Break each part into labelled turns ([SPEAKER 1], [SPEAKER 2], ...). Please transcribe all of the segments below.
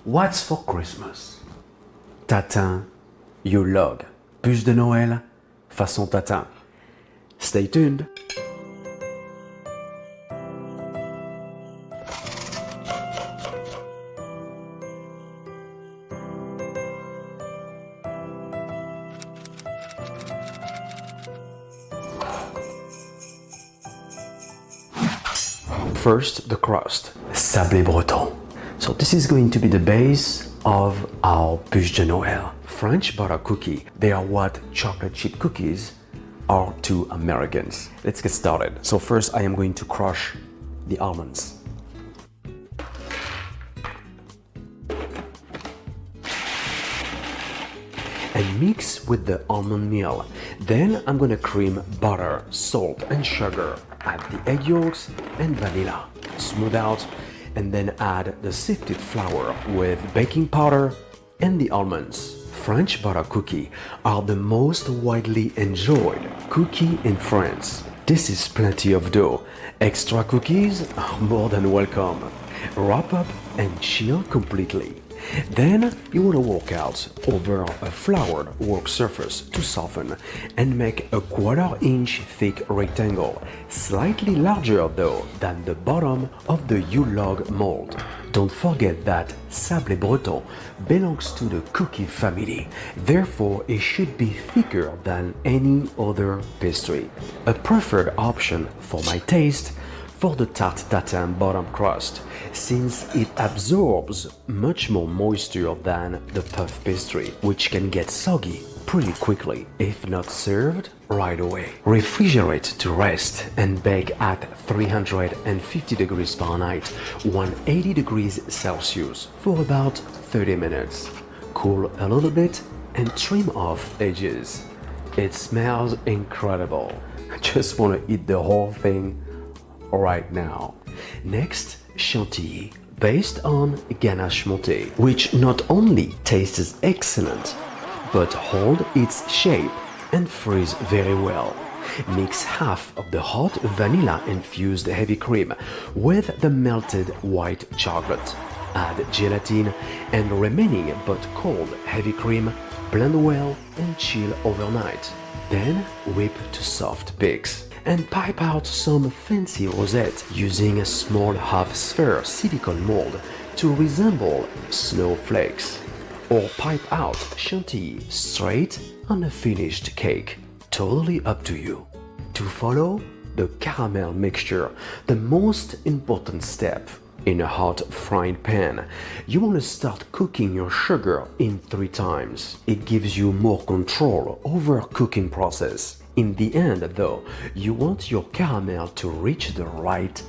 [SPEAKER 1] What's for Christmas? Tatin, Yule log, bûche de Noël, façon tatin. Stay tuned. First, the crust, sablé breton. So this is going to be the base of our bûche de Noël. French butter cookie, they are what chocolate chip cookies are to Americans. Let's get started. So first I am going to crush the almonds. And mix with the almond meal. Then I'm gonna cream butter, salt and sugar, add the egg yolks and vanilla, smooth out, and then add the sifted flour with baking powder and the almonds. French butter cookies are the most widely enjoyed cookie in France. This is plenty of dough. Extra cookies are more than welcome. Wrap up and chill completely. Then you want to work out over a floured work surface to soften and make a 1/4 inch thick rectangle, slightly larger though than the bottom of the Yule log mold. Don't forget that sablé breton belongs to the cookie family, therefore it should be thicker than any other pastry. A preferred option for my taste for the tarte tatin bottom crust, since it absorbs much more moisture than the puff pastry, which can get soggy pretty quickly if not served right away. Refrigerate to rest and bake at 350 degrees Fahrenheit, 180 degrees Celsius for about 30 minutes. Cool a little bit and trim off edges. It smells incredible. I just want to eat the whole thing right now. Next, chantilly, based on ganache montée, which not only tastes excellent, but hold its shape and freeze very well. Mix half of the hot vanilla-infused heavy cream with the melted white chocolate. Add gelatin and remaining but cold heavy cream, blend well and chill overnight. Then whip to soft peaks. And pipe out some fancy rosette using a small half-sphere silicone mold to resemble snowflakes. Or pipe out chantilly straight on a finished cake. Totally up to you. To follow the caramel mixture, the most important step. In a hot frying pan, you want to start cooking your sugar in 3 times. It gives you more control over cooking process. In the end, though, you want your caramel to reach the right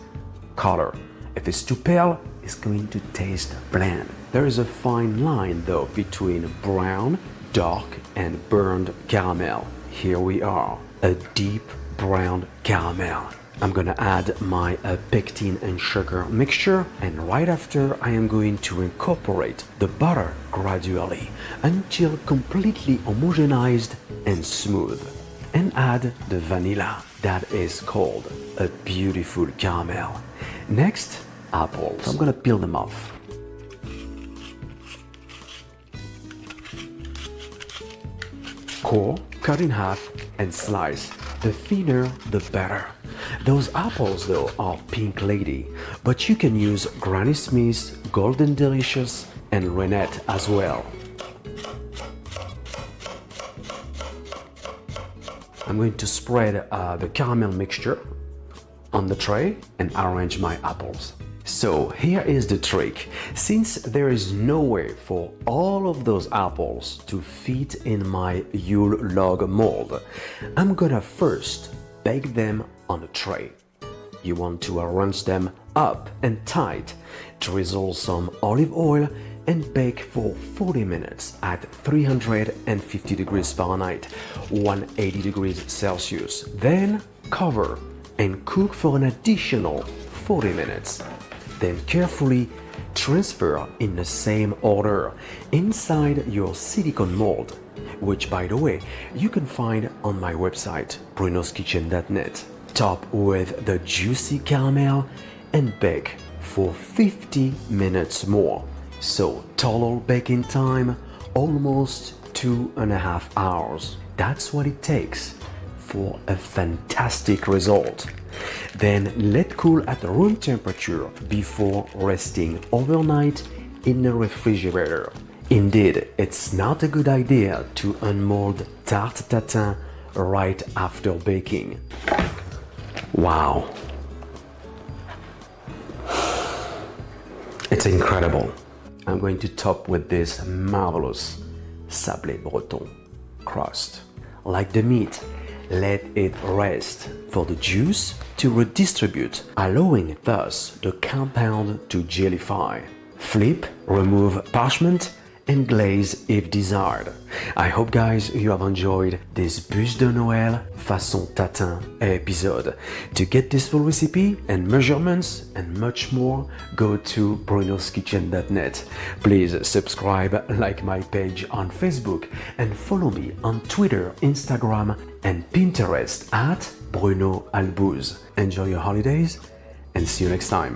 [SPEAKER 1] color. If it's too pale, it's going to taste bland. There is a fine line, though, between brown, dark, and burned caramel. Here we are, a deep brown caramel. I'm gonna add my pectin and sugar mixture, and right after I am going to incorporate the butter gradually until completely homogenized and smooth. And add the vanilla. That is called a beautiful caramel. Next, apples. So I'm gonna peel them off. Core, cut in half and slice. The thinner, the better. Those apples, though, are Pink Lady, but you can use Granny Smith, Golden Delicious, and Renette as well. I'm going to spread the caramel mixture on the tray and arrange my apples. So here is the trick. Since there is no way for all of those apples to fit in my Yule log mold, I'm gonna first bake them on a tray. You want to arrange them up and tight, drizzle some olive oil and bake for 40 minutes at 350 degrees Fahrenheit, 180 degrees Celsius. Then cover and cook for an additional 40 minutes. Then carefully transfer in the same order inside your silicone mold, which, by the way, you can find on my website, brunoskitchen.net. Top with the juicy caramel and bake for 50 minutes more. So total baking time, almost 2.5 hours. That's what it takes for a fantastic result. Then let cool at room temperature before resting overnight in the refrigerator. Indeed, it's not a good idea to unmold tarte tatin right after baking. Wow. It's incredible. I'm going to top with this marvelous sablé breton crust. Like the meat, let it rest for the juice to redistribute, allowing thus the compound to jellify. Flip, remove parchment, and glaze if desired. I hope guys you have enjoyed this bûche de Noël façon tatin episode. To get this full recipe and measurements and much more, go to brunoskitchen.net. Please subscribe, like my page on Facebook, and follow me on Twitter, Instagram, and Pinterest at Bruno Albouze. Enjoy your holidays and see you next time.